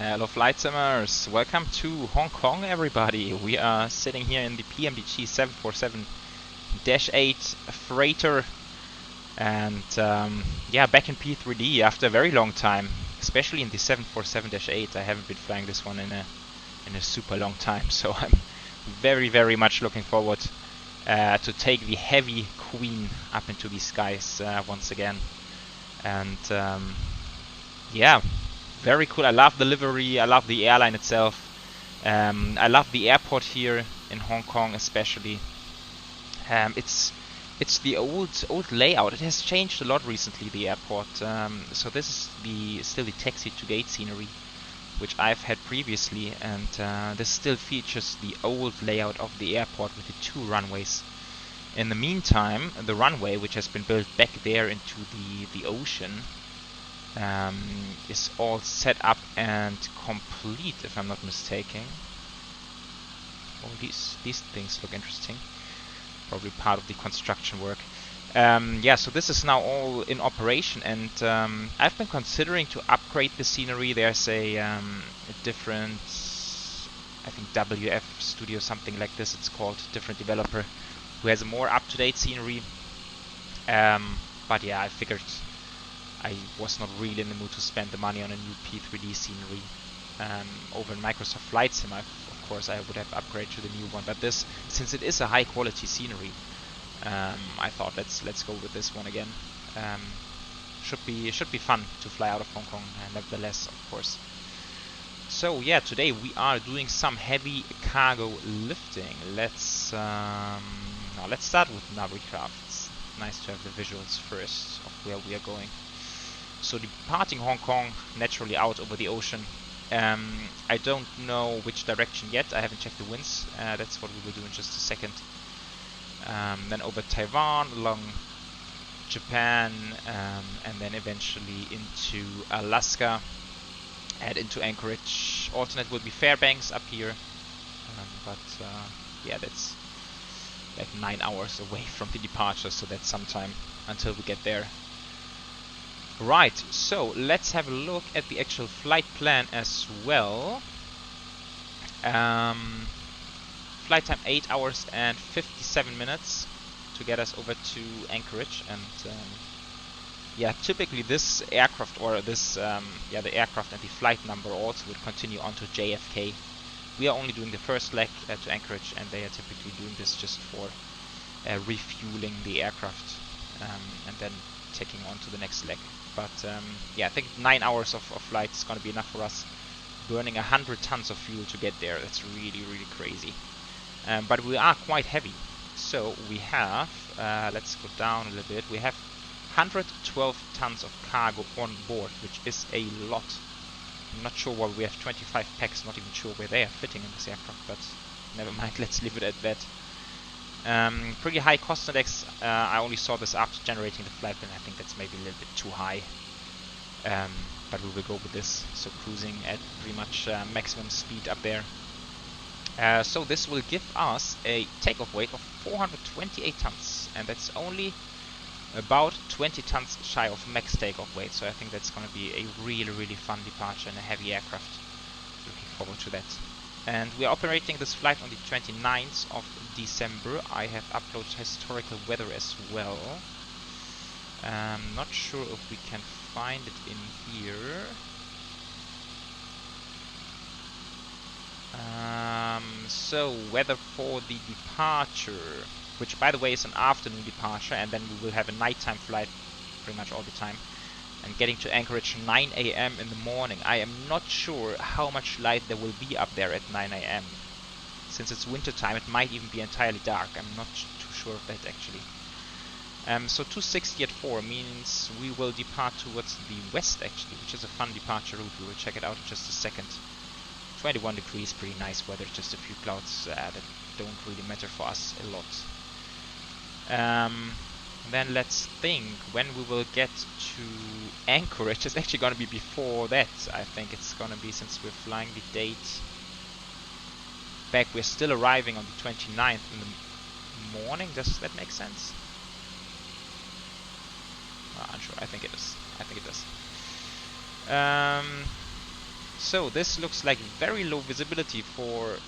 Hello flight simmers, welcome to Hong Kong everybody. We are sitting here in the PMDG 747-8 freighter and yeah, back in P3D after a very long time, especially in the 747-8. I haven't been flying this one in a super long time, so I'm very much looking forward to take the heavy queen up into the skies once again. And yeah, very cool. I love the livery, I love the airline itself. I love the airport here in Hong Kong especially. It's the old layout. It has changed a lot recently, the airport. So this is still the taxi to gate scenery, which I've had previously, and this still features the old layout of the airport with the 2 runways. In the meantime, the runway, which has been built back there into the ocean, is all set up and complete, if I'm not mistaken. Oh, these things look interesting. Probably part of the construction work. Yeah, so this is now all in operation, and I've been considering to upgrade the scenery. There's a different, I think WF Studio, something like this it's called, different developer, who has a more up-to-date scenery. But yeah, I figured I was not really in the mood to spend the money on a new P3D scenery. Over in Microsoft Flight Sim, of course, I would have upgraded to the new one. But this, since it is a high-quality scenery, I thought let's go with this one again. Should be fun to fly out of Hong Kong, nevertheless, of course. So yeah, today we are doing some heavy cargo lifting. Let's start with Navigraph. It's nice to have the visuals first of where we are going. So departing Hong Kong, naturally out over the ocean. I don't know which direction yet. I haven't checked the winds. That's what we will do in just a second. Then over Taiwan, along Japan, and then eventually into Alaska and into Anchorage. Alternate will be Fairbanks up here, but yeah, that's like 9 hours away from the departure, so that's some time until we get there. Right, so let's have a look at the actual flight plan as well. Flight time 8 hours and 57 minutes to get us over to Anchorage, and yeah, typically this aircraft, or this yeah, the aircraft and the flight number also would continue on to JFK. We are only doing the first leg to Anchorage, and they are typically doing this just for refueling the aircraft and then taking on to the next leg. But yeah, I think 9 hours of flight is going to be enough for us, burning 100 tons of fuel to get there. That's really crazy. But we are quite heavy. So we have, let's go down a little bit, we have 112 tons of cargo on board, which is a lot. I'm not sure why we have 25 packs, not even sure where they are fitting in this aircraft, but never mind, let's leave it at that. Pretty high cost index. I only saw this after generating the flight plan. I think that's maybe a little bit too high, but we will go with this. So cruising at pretty much maximum speed up there. So this will give us a takeoff weight of 428 tons, and that's only about 20 tons shy of max takeoff weight. So I think that's going to be a really fun departure in a heavy aircraft. Looking forward to that. And we are operating this flight on the 29th of December. I have uploaded historical weather as well. Not sure if we can find it in here. So weather for the departure, which by the way is an afternoon departure, and then we will have a nighttime flight pretty much all the time. And getting to Anchorage 9 AM in the morning. I am not sure how much light there will be up there at 9 AM. Since it's winter time, it might even be entirely dark. I'm not too sure of that actually. So 260 at 4 means we will depart towards the west actually, which is a fun departure route. We will check it out in just a second. 21 degrees, pretty nice weather, just a few clouds that don't really matter for us a lot. Then let's think when we will get to Anchorage. It's actually going to be before that. I think it's going to be, since we're flying the date back, we're still arriving on the 29th in the morning. Does that make sense? Unsure. I think it is. So this looks like very low visibility for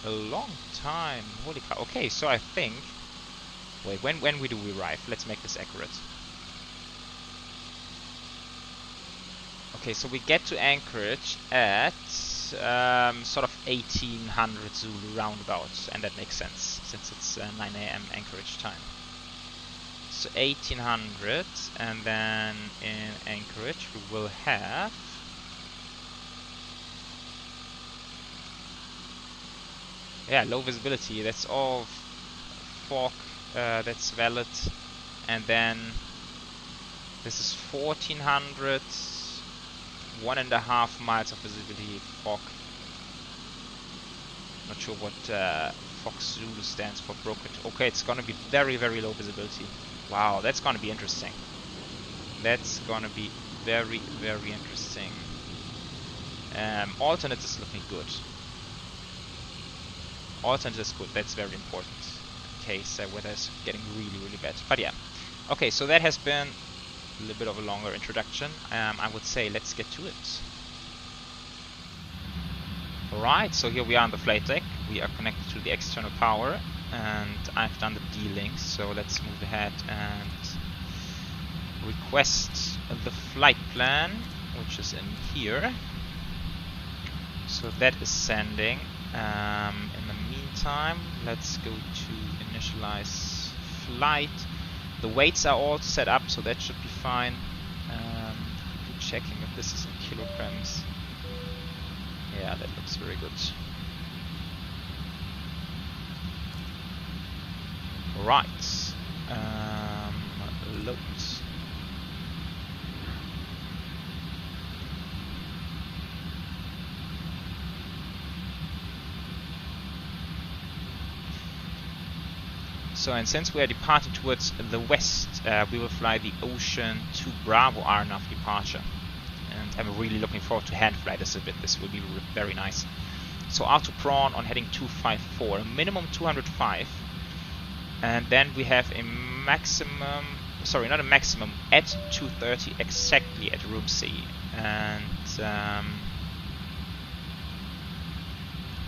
a long time. Holy cow. Okay, so I think... Wait, when do we arrive? Let's make this accurate. Okay, so we get to Anchorage at sort of 1800 Zulu roundabout, and that makes sense since it's 9 AM Anchorage time. So 1800, and then in Anchorage we will have low visibility. That's all fog that's valid, and then this is 1400. 1.5 miles of visibility fog. Not sure what Fox Zulu stands for. Broken. Okay, it's gonna be very, very low visibility. Wow, that's gonna be interesting. That's gonna be very, very interesting. Alternate is looking good. Alternate is good. That's very important in case weather is getting really, really bad. But yeah. Okay, so that has been a little bit of a longer introduction. I would say let's get to it. Alright, so here we are on the flight deck. We are connected to the external power, and I've done the D-links, so let's move ahead and request the flight plan, which is in here. So that is sending. In the meantime, let's go to initialize flight. The weights are all set up, so that should be fine. Quickly checking if this is in kilograms. Yeah, that looks very good. Right. Load. So, and since we are departing towards the west, we will fly the Ocean 2 Bravo RNAV departure. And I'm really looking forward to hand fly this a bit. This will be very nice. So auto prawn on heading 254, minimum 205. And then we have a maximum, sorry, not a maximum, at 230 exactly at room C. And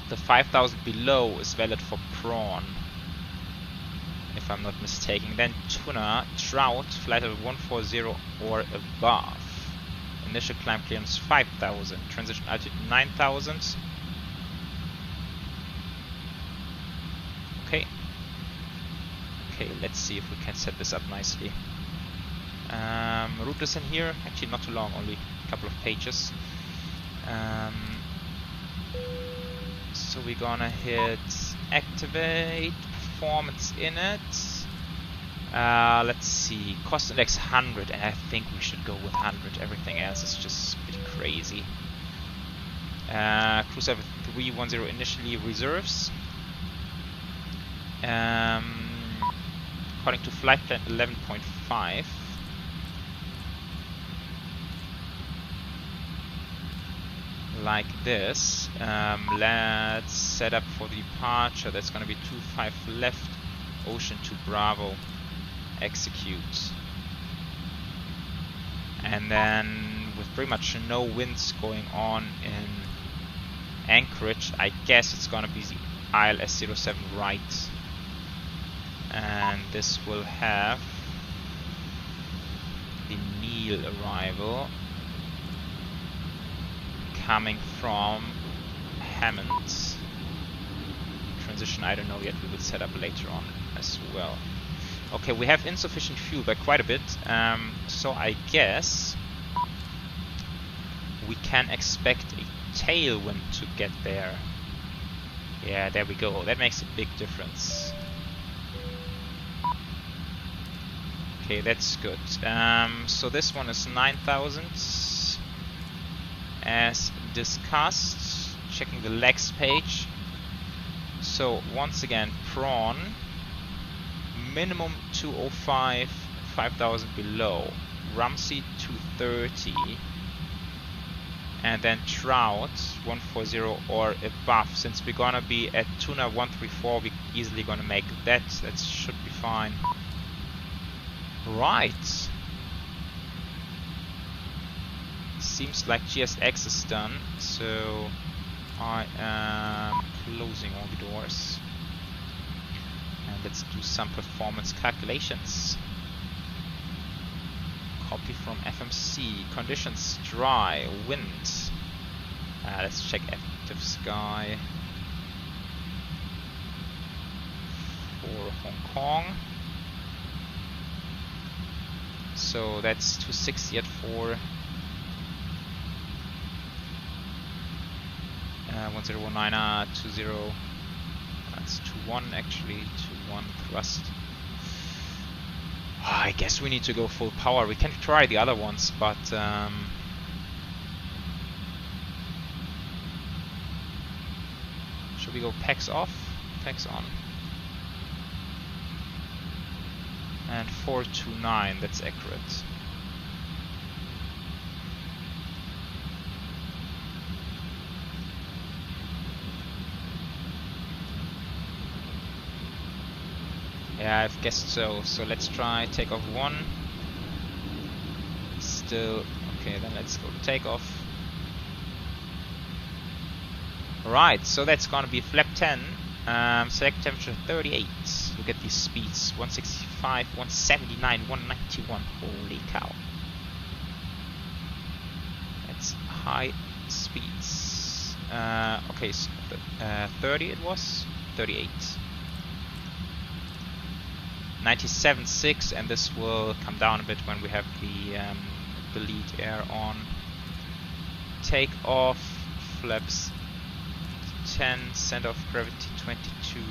the 5000 below is valid for prawn, if I'm not mistaken. Then tuna, trout, flight level 140 or above. Initial climb clearance 5000, transition altitude 9000. Okay. Okay, let's see if we can set this up nicely. Route is in here, actually not too long, only a couple of pages. So we're gonna hit activate, performance in it. Let's see, cost index 100, and I think we should go with 100. Everything else is just a bit crazy. Cruise level 310 initially reserves. According to flight plan 11.5. Like this. Let's set up for the departure. That's going to be 25 left, Ocean 2 Bravo. Execute. And then with pretty much no winds going on in Anchorage, I guess it's going to be the ILS-07 right. And this will have the Neil arrival coming from Hammond. Transition, I don't know yet, we will set up later on as well. Okay, we have insufficient fuel by quite a bit, so I guess we can expect a tailwind to get there. Yeah, there we go, that makes a big difference. Okay, that's good. So this one is 9000 as discussed. Checking the legs page. So once again, prawn minimum 205, 5000 below. Rumsey 230, and then trout 140 or above. Since we're gonna be at tuna 134, we're easily gonna make that. That should be fine. Right. seems like GSX is done, so I am closing all the doors. And let's do some performance calculations. Copy from FMC. Conditions dry, wind. Let's check active sky for Hong Kong. So that's 260 at 4. 1019 20. That's 21 actually. 21 thrust. Oh, I guess we need to go full power. We can try the other ones, but should we go PAX off? PAX on. And 429, that's accurate. Yeah, I've guessed so. So let's try takeoff 1. Still okay. Then let's go to takeoff. Right, so that's gonna be flap 10. Select temperature 38. Look at these speeds: 165, 179, 191. Holy cow! That's high speeds. Okay, so 30 it was. 38. 97.6, and this will come down a bit when we have the lead air on. Take off, flaps 10, center of gravity 22,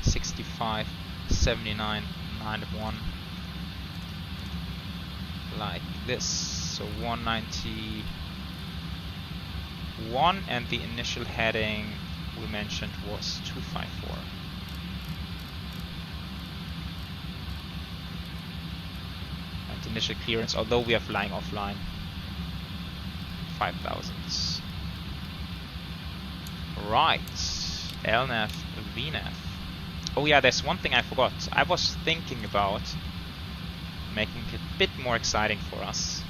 65, 79, 91, like this. So 191, and the initial heading we mentioned was 254. Initial clearance, although we are flying offline, 5,000. Right, LNAV, VNAV. Oh yeah, there's one thing I forgot. I was thinking about making it a bit more exciting for us.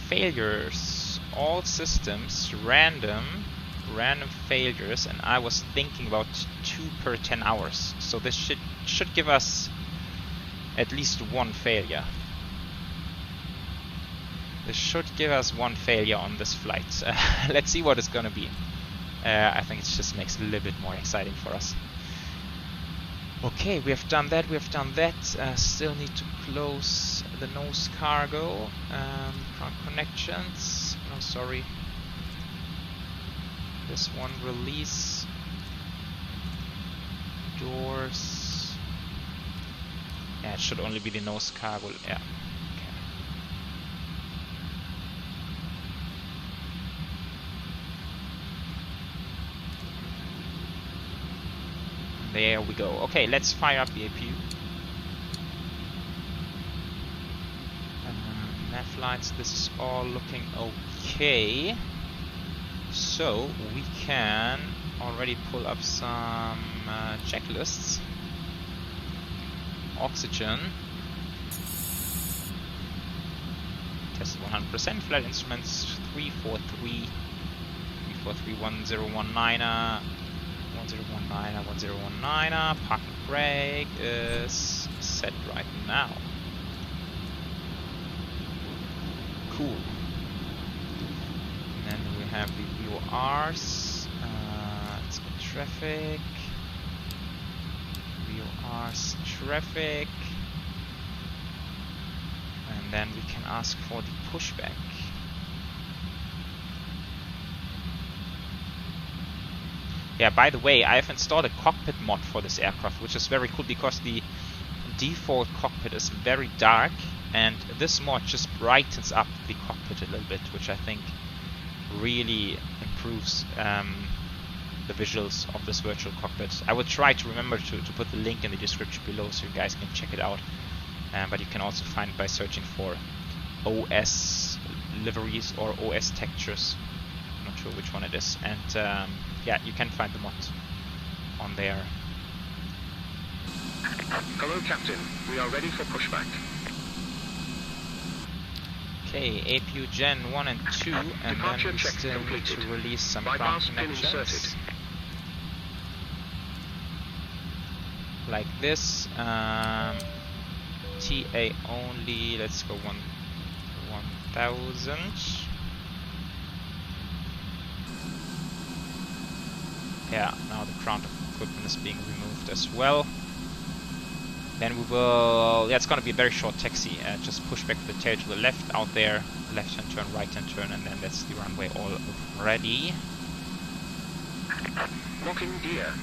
Failures, all systems, random failures, and I was thinking about 2 per 10 hours. So this should give us at least 1 failure. This should give us 1 failure on this flight. Let's see what it's gonna be. I think it just makes it a little bit more exciting for us. Okay, we have done that, still need to close the nose cargo. Ground connections. No, sorry. This one, release. Doors. Yeah, it should only be the nose cargo. Yeah. Okay. There we go. Okay, let's fire up the APU. Nav lights, this is all looking okay. So we can already pull up some checklists. Oxygen. Test 100%. Flight instruments 343. 1019er. 1019er. Park and brake is set right now. Cool. And then we have the VORs. Let's go traffic. VORs traffic. And then we can ask for the pushback. Yeah, by the way, I have installed a cockpit mod for this aircraft, which is very cool because the default cockpit is very dark, and this mod just brightens up the cockpit a little bit, which I think really improves the visuals of this virtual cockpit. I will try to remember to put the link in the description below so you guys can check it out. But you can also find it by searching for OS liveries or OS textures. I'm not sure which one it is. And yeah, you can find the mod on there. Hello, Captain. We are ready for pushback. Okay, APU Gen 1 and 2, and Departure then we check still need completed. to release some ground Bypass pin connections. inserted. Like this. TA only, let's go 1000. Yeah, now the ground equipment is being removed as well. Then we will, yeah, it's gonna be a very short taxi. Just push back the tail to the left out there, left hand turn, right hand turn, and then that's the runway all ready. Locking gear.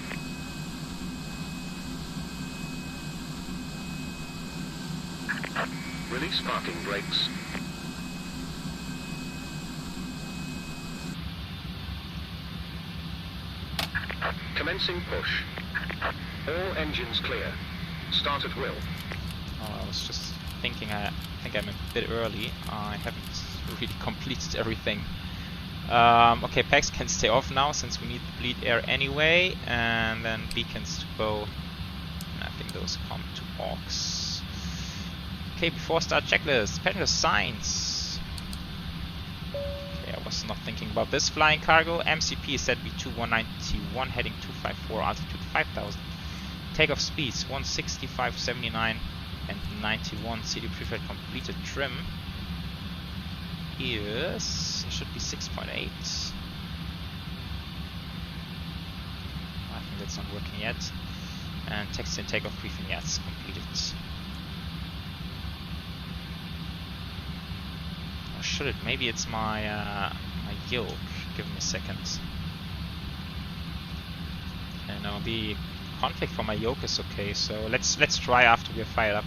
Release parking brakes. Commencing push. All engines clear. Start at will. Oh, I was just thinking, I think I'm a bit early. I haven't really completed everything. Okay, packs can stay off now since we need the bleed air anyway, and then beacons to go. I think those come to aux. Okay, before start checklist, passenger signs. Okay, I was not thinking about this. Flying cargo, MCP is set V2 191, heading 254, altitude 5000. Takeoff speeds 165, 79 and 91. CD preferred completed. Trim is, should be 6.8. I think that's not working yet. And taxi and takeoff briefing, yes, completed. Or should it? Maybe it's my my yoke. Give me a second. And now the config for my yoke is okay, so let's try after we're fired up.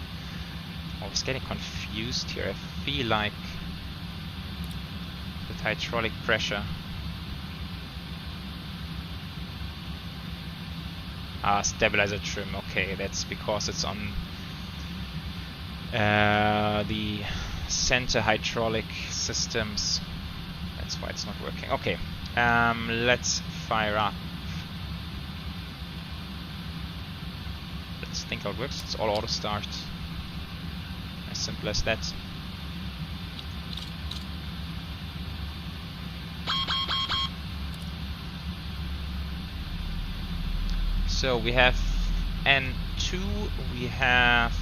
I was getting confused here. I feel like with hydraulic pressure. Stabilizer trim, okay, that's because it's on the center hydraulic systems. That's why it's not working. Okay, let's fire up. Let's think how it works. It's all auto start. As simple as that. So we have N2, we have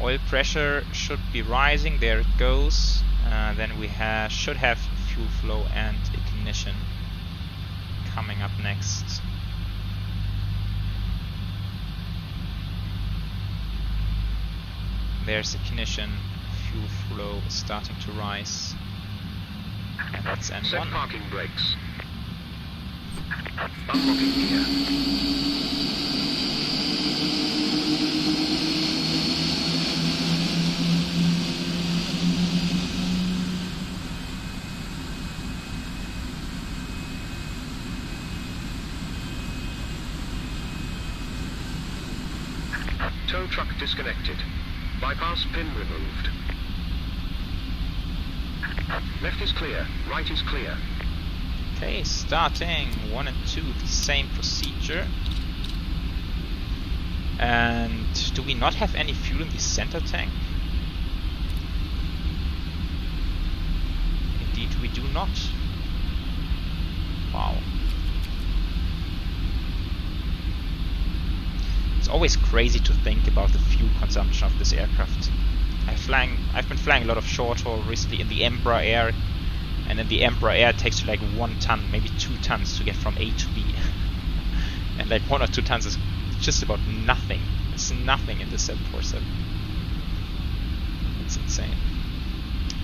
oil pressure should be rising, there it goes. Then we should have fuel flow and ignition coming up next. There's ignition, fuel flow starting to rise. And that's N1. Set parking brakes. Unlocking gear. Tow truck disconnected. Bypass pin removed. Left is clear, right is clear. Okay, starting 1 and 2, the same procedure. And do we not have any fuel in the center tank? Indeed we do not. Wow. It's always crazy to think about the fuel consumption of this aircraft. I've been flying a lot of short haul recently in the Embraer Air, and in the Embraer Air it takes you like 1 ton, maybe 2 tons to get from A to B. And like 1 or 2 tons is just about nothing. It's nothing in the 747. It's insane.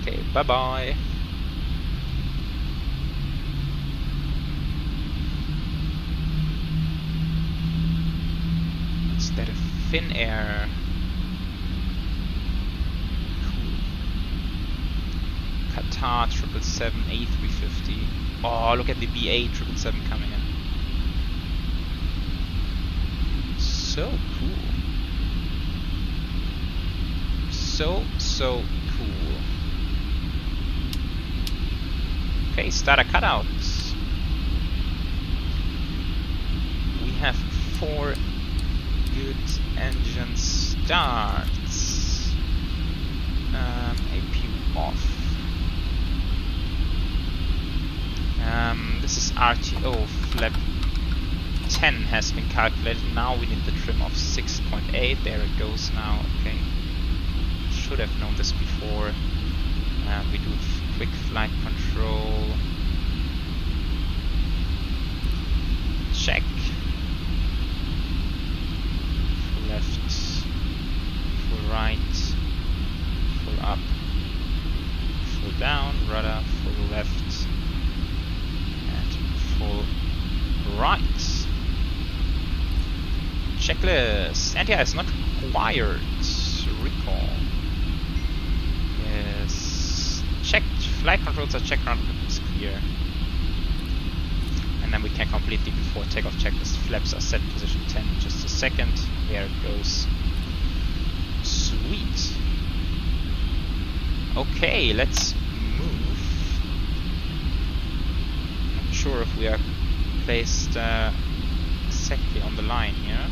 Okay, bye bye. Instead of Finnair. Qatar 777 A350. Oh, look at the BA 777 coming in. So cool. So cool. Okay, starter cutouts. We have 4 good engine starts. RTO flap 10 has been calculated. Now we need the trim of 6.8. There it goes now. Okay. Should have known this before. We do quick flight control. Check. Full left. Full right. Full up. Full down. Rudder. Full left. And full right. Checklist. And yeah, it's not required. Recall. Yes. Checked. Flight controls are checked. Ground is clear. And then we can complete the before takeoff checklist. Flaps are set position 10 in just a second. There it goes. Sweet. Okay, let's move. Not sure if we are placed exactly on the line here.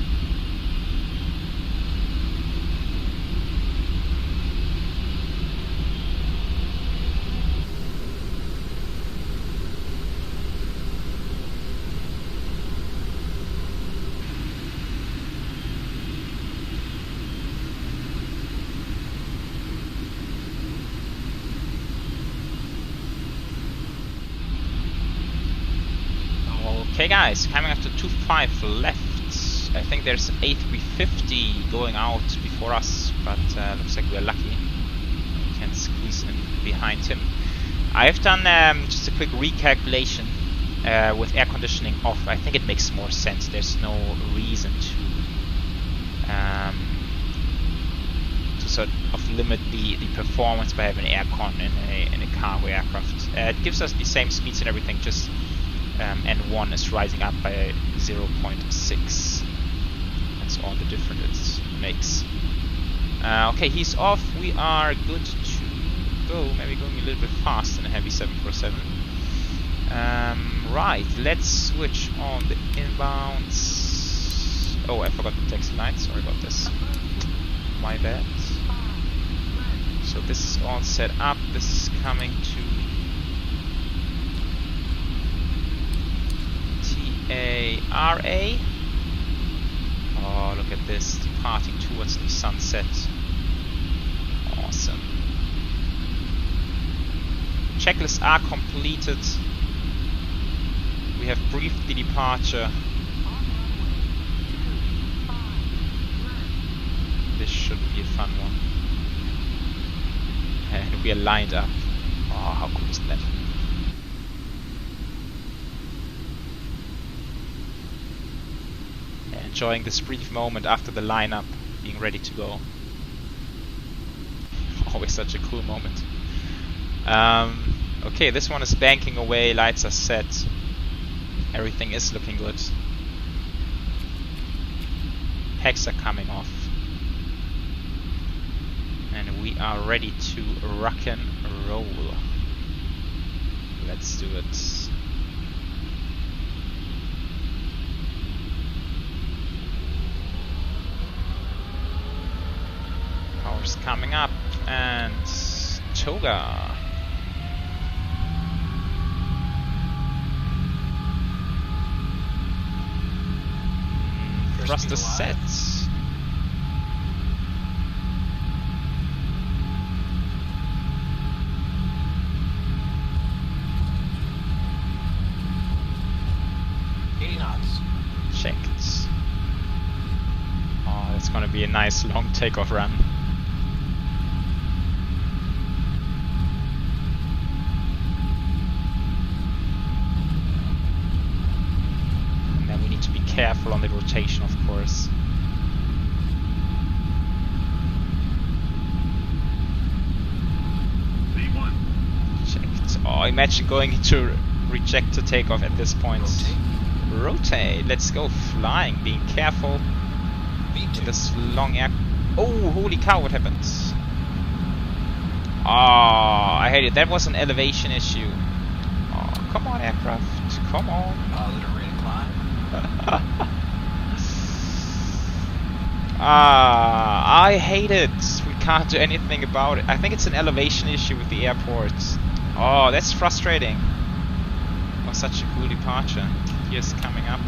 Okay guys, coming after 2.5 left. I think there's an A350 going out before us, but looks like we're lucky. We can squeeze in behind him. I've done just a quick recalculation with air conditioning off. I think it makes more sense. There's no reason to sort of limit the performance by having aircon in a cargo aircraft. It gives us the same speeds and everything, just N1 is rising up by 0.6. That's all the difference it makes. Okay, he's off. We are good to go. Maybe going a little bit fast in a heavy 747. Right, let's switch on the inbounds. Oh, I forgot the taxi light. Sorry about this. My bad. So this is all set up. This is coming to TARA. Oh, look at this, departing towards the sunset. Awesome. Checklists are completed. We have briefed the departure. This should be a fun one. And we are lined up. Oh, how cool is that? Enjoying this brief moment after the lineup, being ready to go. Always such a cool moment. Okay, this one is banking away, lights are set. Everything is looking good. Packs are coming off. And we are ready to rock and roll. Let's do it. Power's coming up, and toga. Thruster set. Checked. Oh, that's gonna be a nice long takeoff run. And then we need to be careful on the rotation, of course. Checked. Oh, imagine going into reject to takeoff at this point. Rotate. Let's go flying, being careful with this long air. Oh, holy cow, what happened? Oh, I hate it. That was an elevation issue. Oh, come on, aircraft. Come on. I hate it. We can't do anything about it. I think it's an elevation issue with the airport. Oh, that's frustrating. Was such a cool departure. Here's coming up.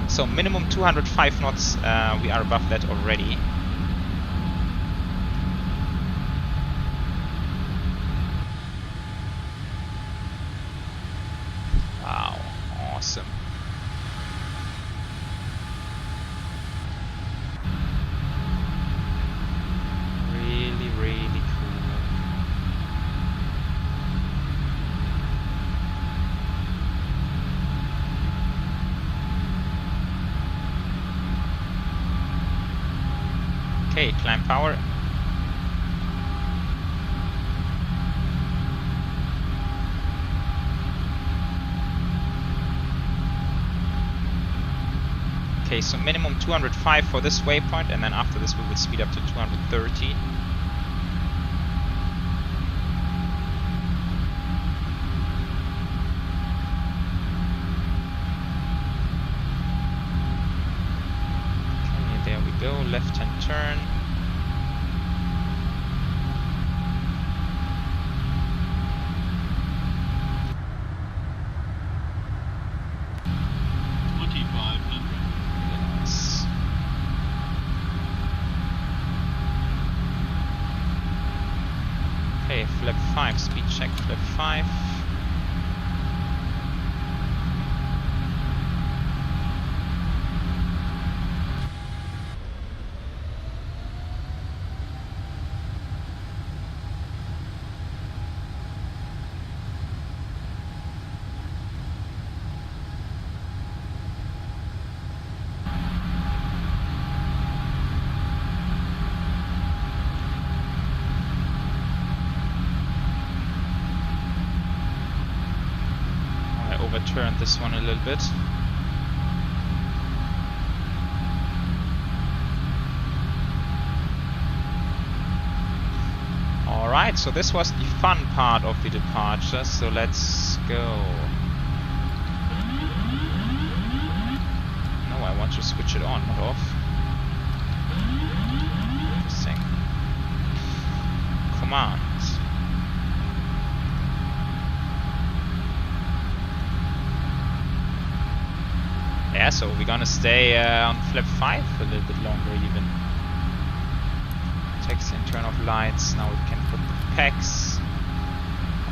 So minimum 205 knots, we are above that already. Wow, awesome. Really, really cool. Okay, climb power. Okay, so minimum 205 for this waypoint, and then after this we will speed up to 230. Okay, there we go, left-hand turn. Okay, flap 5, speed check, flap 5. Overturned this one a little bit. Alright, so this was the fun part of the departure, so let's go. No, I want to switch it on, not off. Interesting. Command. Yeah, so we're gonna stay on flap 5 a little bit longer even. Taxi and turn off lights, now we can put the packs.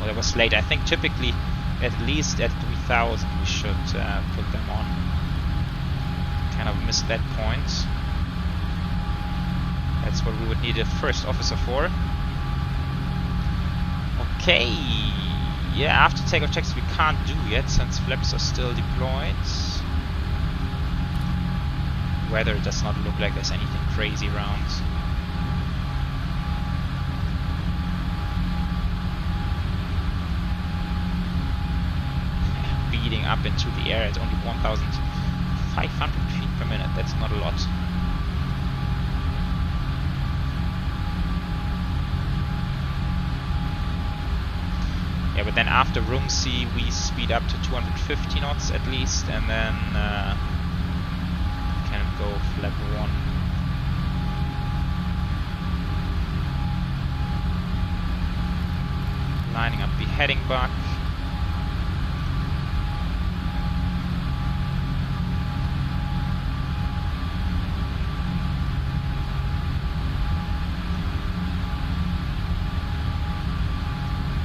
Oh, that was late. I think typically at least at 3000 we should put them on. Kind of missed that point. That's what we would need a first officer for. Okay. Yeah, after takeoff checks we can't do yet since flaps are still deployed. Weather does not look like there's anything crazy around. Beating up into the air at only 1,500 feet per minute. That's not a lot. Yeah, but then after room C we speed up to 250 knots at least, and then can go flap 1. Lining up the heading buck.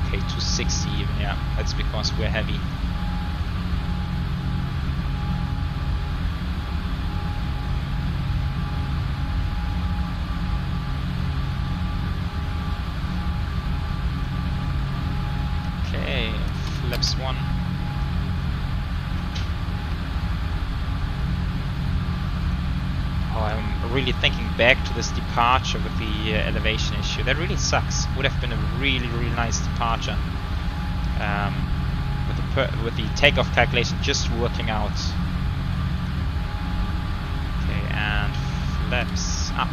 Okay, 260 even, yeah, that's because we're heavy. Flaps 1. Oh, I'm really thinking back to this departure with the elevation issue. That really sucks. Would have been a really, really nice departure. With the takeoff calculation just working out. Okay, and flaps up.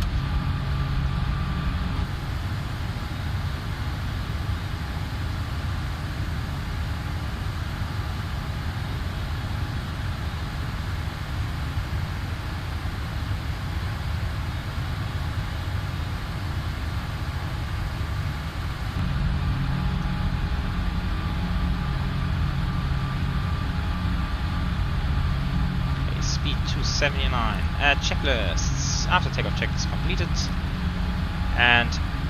79. Checklists. After takeoff checklist completed. And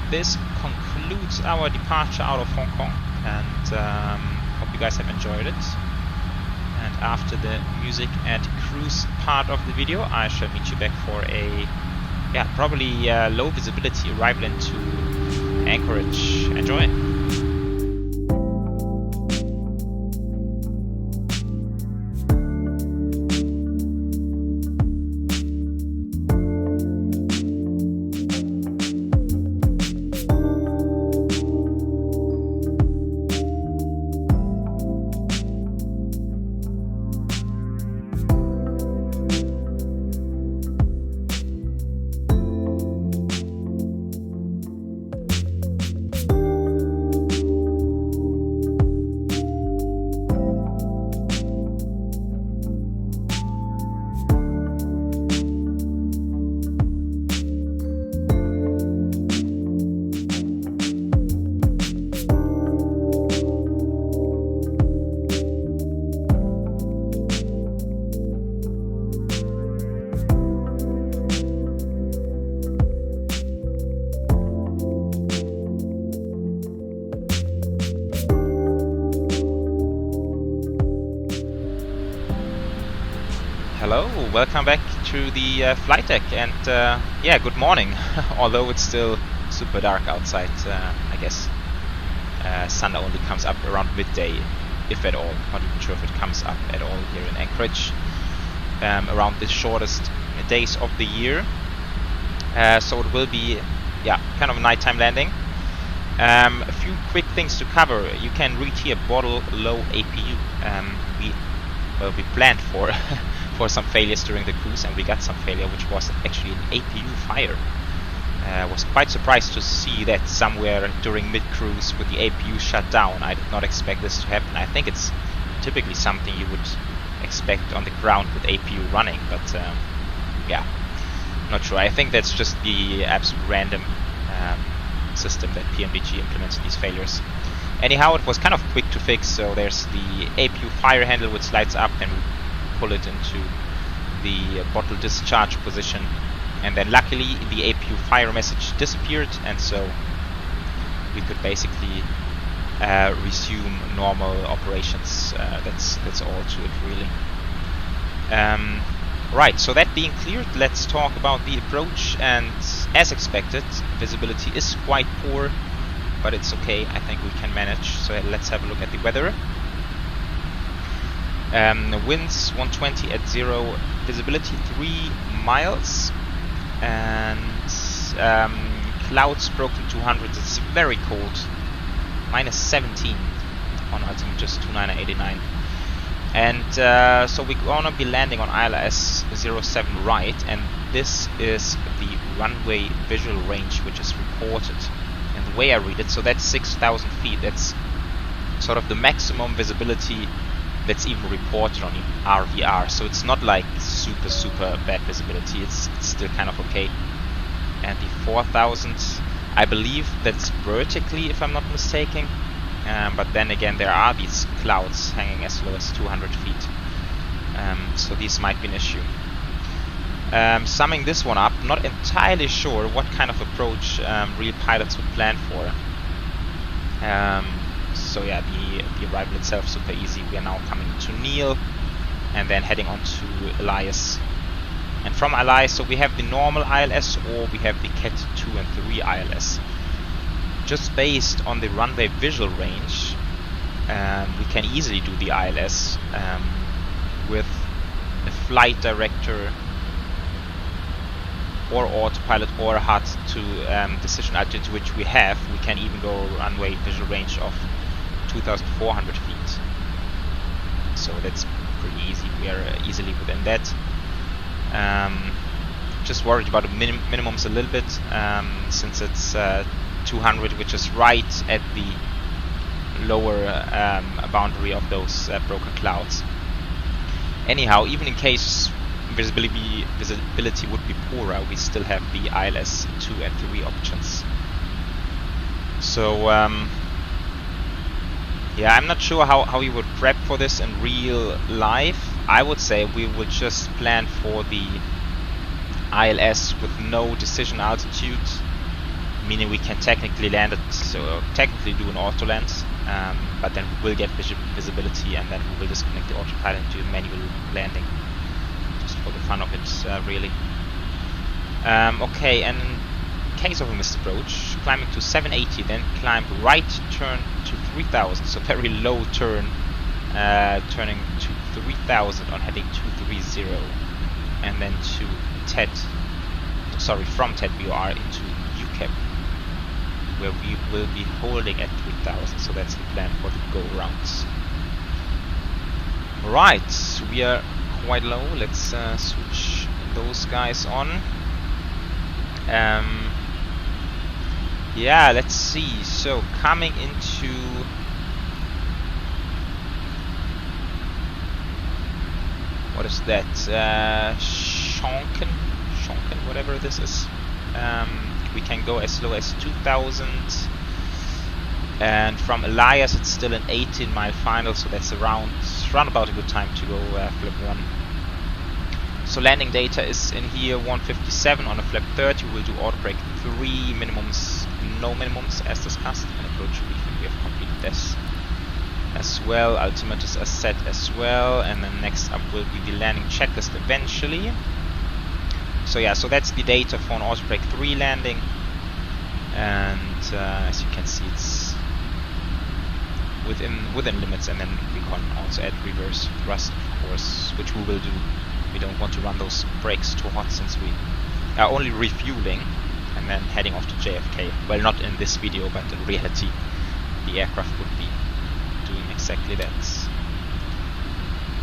this concludes our departure out of Hong Kong. And hope you guys have enjoyed it. And after the music and cruise part of the video, I shall meet you back for a probably low visibility arrival into Anchorage. Enjoy! Hello, welcome back to the flight deck, and good morning. Although it's still super dark outside, I guess sun only comes up around midday, if at all. Not even sure if it comes up at all here in Anchorage around the shortest days of the year. So it will be kind of a nighttime landing. A few quick things to cover. You can read here bottle low APU. We planned for for some failures during the cruise, and we got some failure, which was actually an APU fire. I was quite surprised to see that somewhere during mid-cruise with the APU shut down. I did not expect this to happen. I think it's typically something you would expect on the ground with APU running, but not sure. I think that's just the absolute random system that PMDG implements these failures. Anyhow, it was kind of quick to fix, so there's the APU fire handle which slides up, and we pull it into the bottle discharge position, and then luckily the APU fire message disappeared, and so we could basically resume normal operations. That's all to it, really. Right, so that being cleared, let's talk about the approach. And as expected, visibility is quite poor, but it's okay. I think we can manage. So let's have a look at the weather. Winds 120 at 0, visibility 3 miles, and clouds broken 200. It's very cold, minus 17 on altimeter 2989. And so we're gonna be landing on ILS 07 right, and this is the runway visual range which is reported. And the way I read it, so that's 6,000 feet. That's sort of the maximum visibility that's even reported on RVR. So it's not like super bad visibility. It's still kind of okay. And the 4,000, I believe that's vertically, if I'm not mistaken. But then again, there are these clouds hanging as low as 200 feet. So these might be an issue. Summing this one up, not entirely sure what kind of approach real pilots would plan for. So yeah, the arrival itself super easy. We are now coming to Neil and then heading on to Elias. And from Elias, so we have the normal ILS or we have the Cat 2 and 3 ILS. Just based on the runway visual range, we can easily do the ILS with a flight director or autopilot or HUD to decision altitude which we have. We can even go runway visual range of 2,400 feet. So that's pretty easy. We are easily within that. Just worried about the minimums a little bit, since it's 200, which is right at the lower boundary of those broken clouds. Anyhow, even in case visibility would be poorer, we still have the ILS 2 and 3 options. So Yeah, I'm not sure how you would prep for this in real life. I would say we would just plan for the ILS with no decision altitude, meaning we can technically land it, so technically do an auto land, but then we will get visibility, and then we will disconnect the autopilot and do a manual landing, just for the fun of it, really. Okay, and in case of a missed approach, climbing to 780, then climb right turn to 3000, so very low turn, turning to 3000 on heading 230, and then to TED, sorry, from TED BOR into UCAP, where we will be holding at 3000, so that's the plan for the go-rounds. Right, we are quite low, let's switch those guys on. Yeah, let's see, so coming into what is that, Shonken, whatever this is. We can go as low as 2000, and from Elias it's still an 18-mile final, so that's around about a good time to go flip 1. So landing data is in here 157 on a flap 30. We'll do auto brake 3 minimums, no minimums as discussed, and approach briefing. We have completed this as well. Altimeters are set as well, and then next up will be the landing checklist eventually. So yeah, so that's the data for an auto brake 3 landing, and as you can see, it's within limits. And then we can also add reverse thrust, of course, which we will do. We don't want to run those brakes too hot, since we are only refueling and then heading off to JFK. Well, not in this video, but in reality the aircraft would be doing exactly that.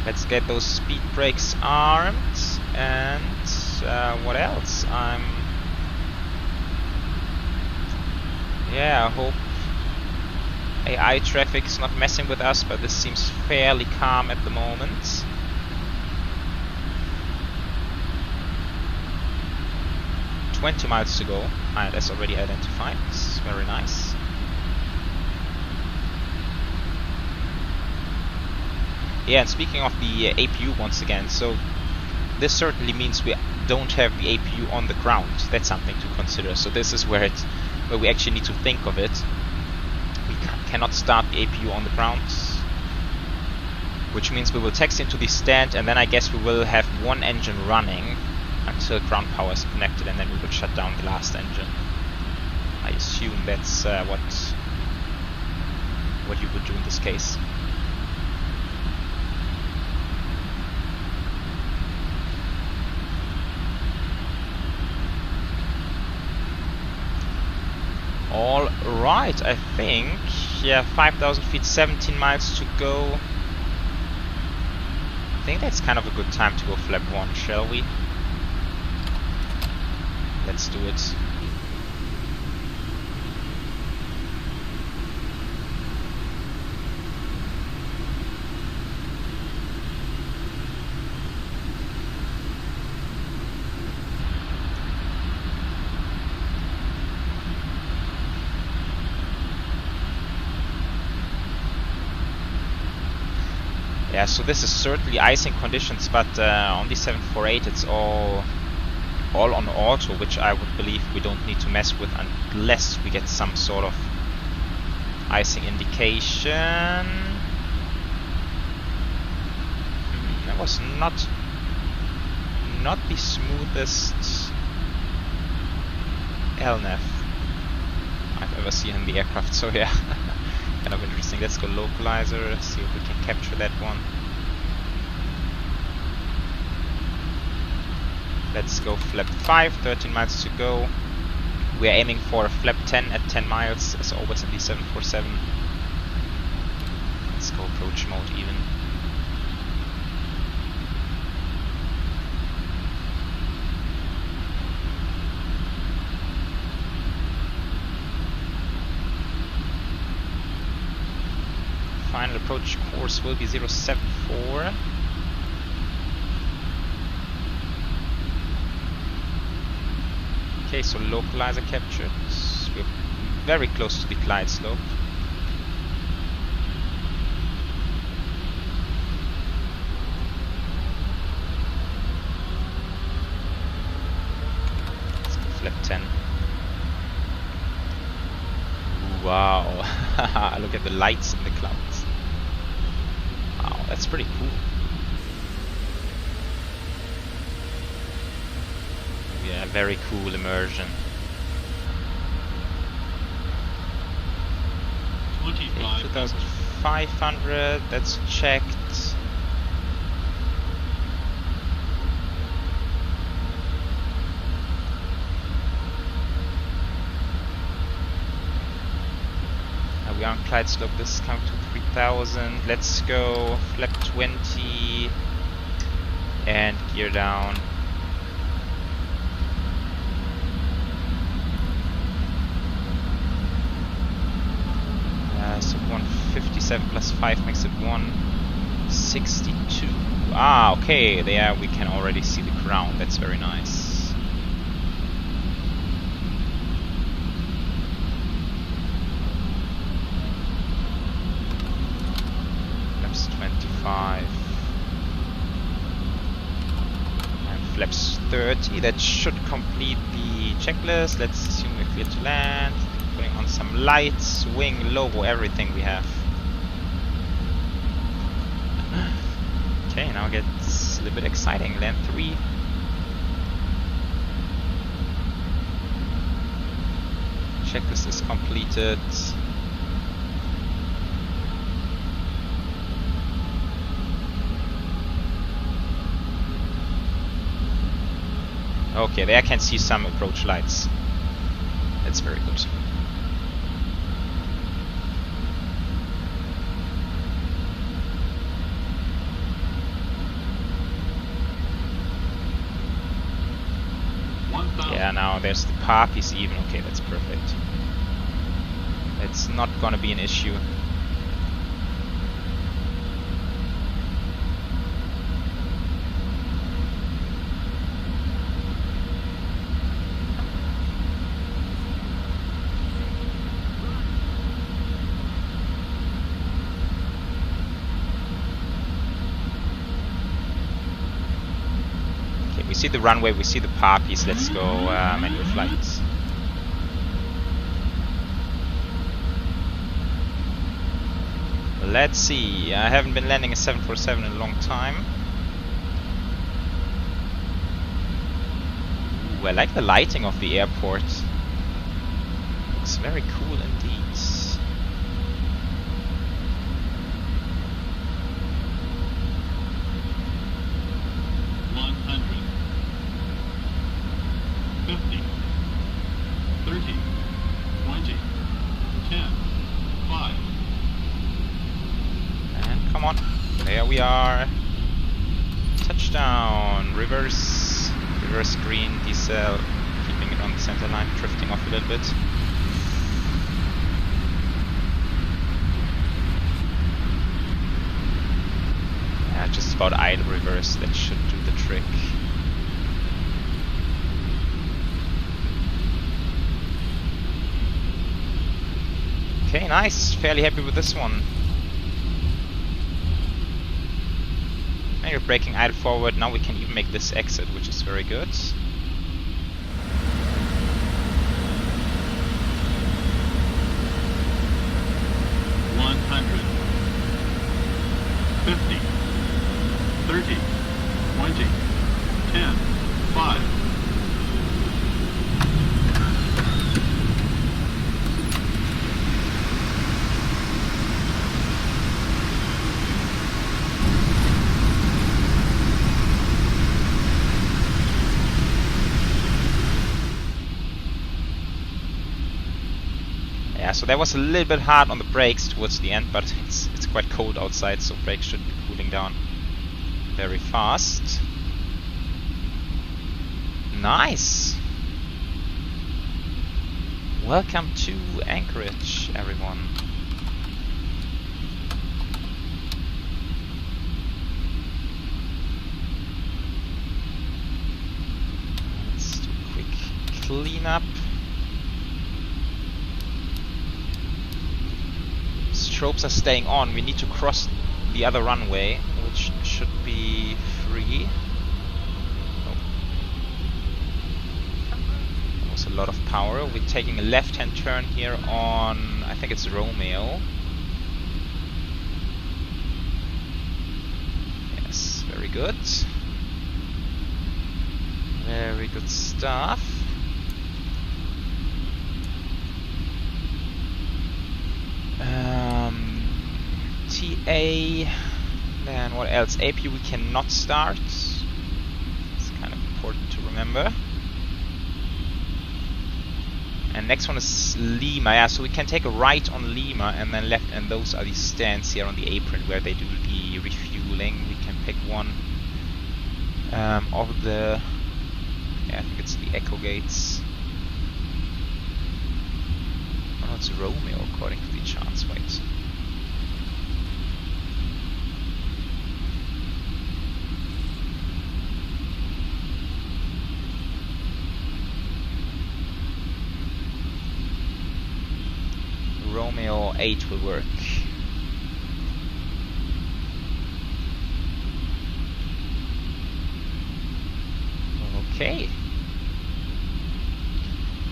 Let's get those speed brakes armed, and what else? Yeah, I hope AI traffic is not messing with us, but this seems fairly calm at the moment. $20 miles to go. ILS already identified. It's very nice. Yeah, and speaking of the APU once again, so this certainly means we don't have the APU on the ground. That's something to consider. So this is where we actually need to think of it. We cannot start the APU on the ground, which means we will taxi into the stand, and then I guess we will have one engine running until ground power is connected, and then we will shut down the last engine. I assume that's what you would do in this case. All right, I think, yeah, 5,000 feet, 17 miles to go. I think that's kind of a good time to go flap 1, shall we? Let's do it. Yeah, so this is certainly icing conditions, but on the 748 it's all on auto, which I would believe we don't need to mess with unless we get some sort of icing indication. That was not the smoothest LNAV I've ever seen in the aircraft, so yeah. Kind of interesting. Let's go localizer, see if we can capture that one. Let's go flap 5, 13 miles to go. We are aiming for a flap 10 at 10 miles, as always in the 747. Let's go approach mode even. Final approach course will be 074. Okay, so localizer captured. We're very close to the glide slope. flap 10. Wow, look at the lights in the clouds. Wow, that's pretty cool. Yeah, very cool immersion. 2500, that's checked. We are on glide slope, this is coming to 3000. Let's go flap 20 and gear down. So 157 plus 5 makes it 162. Ah, okay, there we can already see the ground, that's very nice. Flaps 25. And flaps 30, that should complete the checklist. Let's assume we're clear to land. Putting on some lights, wing, logo, everything we have. Okay, now it gets a little bit exciting. Land 3. Checklist is completed. Okay, there I can see some approach lights. That's very good. Yeah, now there's the poppies even. Okay, that's perfect. It's not gonna be an issue. We see the runway, we see the poppies, let's go manual flights. Let's see, I haven't been landing a 747 in a long time. Ooh, I like the lighting of the airport. Looks very cool indeed. 50, 30, 20, 10, 5. And come on, there we are. Touchdown, reverse green, decel, keeping it on the center line, drifting off a little bit. Yeah, just about idle reverse, that should do the trick. Okay, nice. Fairly happy with this one. Now you're braking idle forward. Now we can even make this exit, which is very good. 100, 50, 30, 20, 10, 5. Yeah, so that was a little bit hard on the brakes towards the end, but it's quite cold outside, so brakes should be cooling down very fast. Nice! Welcome to Anchorage, everyone. Let's do a quick cleanup. Strobes are staying on. We need to cross the other runway, which should be free. Oh. a lot of power. We're taking a left-hand turn here on, I think it's Romeo. Yes, very good. Very good stuff. TA, then what else? AP we cannot start. It's kind of important to remember. And next one is Lima. Yeah, so we can take a right on Lima and then left, and those are the stands here on the apron where they do the refueling. We can pick one of the, yeah, I think it's the Echo gates. Oh no, it's Romeo according to the charts. Wait. Romeo 8 will work. Okay.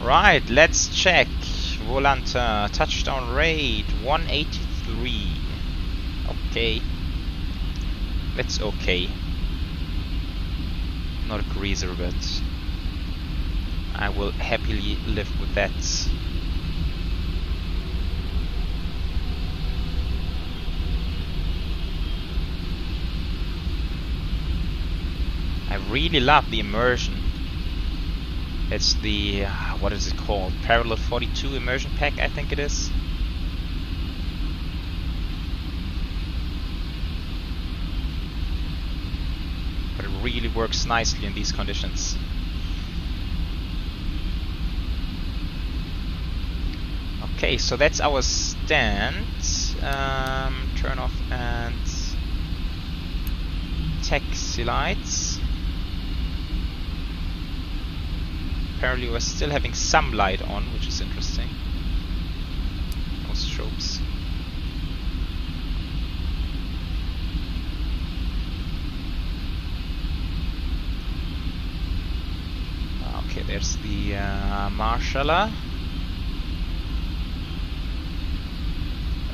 Right, let's check. Volanta, touchdown rate 183. Okay. That's okay. Not a cruiser, but I will happily live with that. I really love the Immersion. It's the, what is it called? Parallel 42 Immersion pack, I think it is. But it really works nicely in these conditions. Okay, so that's our stand. Turn off and taxi lights. Apparently we're still having some light on, which is interesting. No strobes. Okay, there's the marshaller.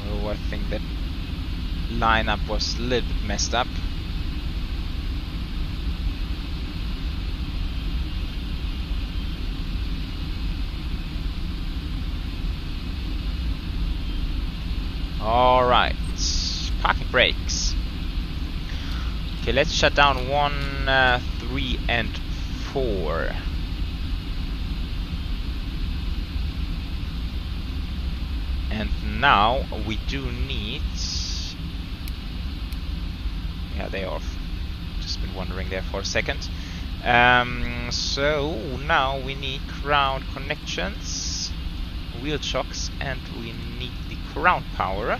Oh, I think that lineup was a little bit messed up. Alright, parking brakes. Okay, let's shut down 1, 3 and 4. And now we do need... Yeah, they are off. Just been wondering there for a second. So now we need ground connections, wheel chocks, and we need the ground power.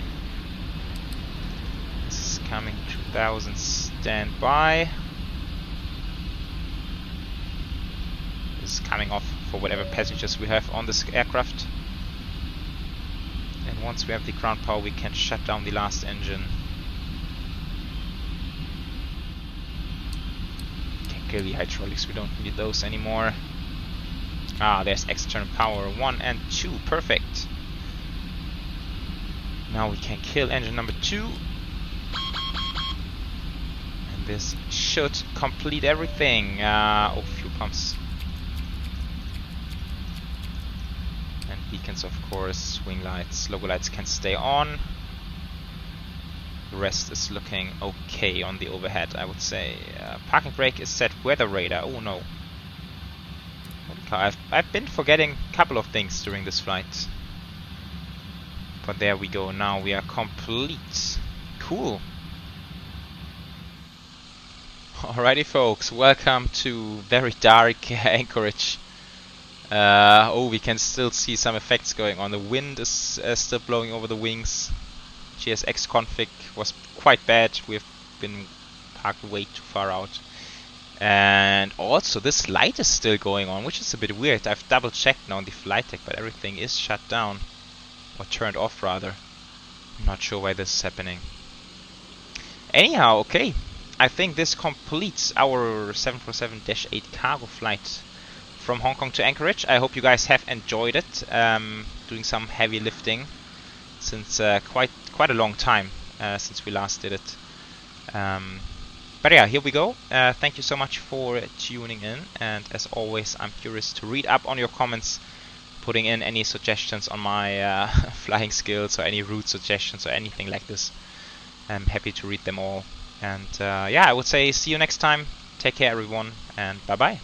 This is coming 2000, stand by. This is coming off for whatever passengers we have on this aircraft. And once we have the ground power, we can shut down the last engine. Can kill the hydraulics, we don't need those anymore. Ah, there's external power 1 and 2, perfect. Now we can kill engine number 2. And this should complete everything. Oh, fuel pumps. And beacons, of course, wing lights, logo lights can stay on. The rest is looking okay on the overhead, I would say. Parking brake is set, weather radar, oh no. I've been forgetting a couple of things during this flight. But there we go, now we are complete. Cool. Alrighty folks, welcome to very dark Anchorage. Oh, we can still see some effects going on. The wind is still blowing over the wings. GSX config was quite bad. We've been parked way too far out. And also this light is still going on, which is a bit weird. I've double checked now on the flight deck, but everything is shut down. Or turned off rather. I'm not sure why this is happening. Anyhow, okay. I think this completes our 747-8 cargo flight from Hong Kong to Anchorage. I hope you guys have enjoyed it. Doing some heavy lifting since quite a long time since we last did it. But yeah, here we go. Thank you so much for tuning in, and as always, I'm curious to read up on your comments, putting in any suggestions on my flying skills or any route suggestions or anything like this. I'm happy to read them all. And yeah, I would say see you next time. Take care, everyone, and bye bye.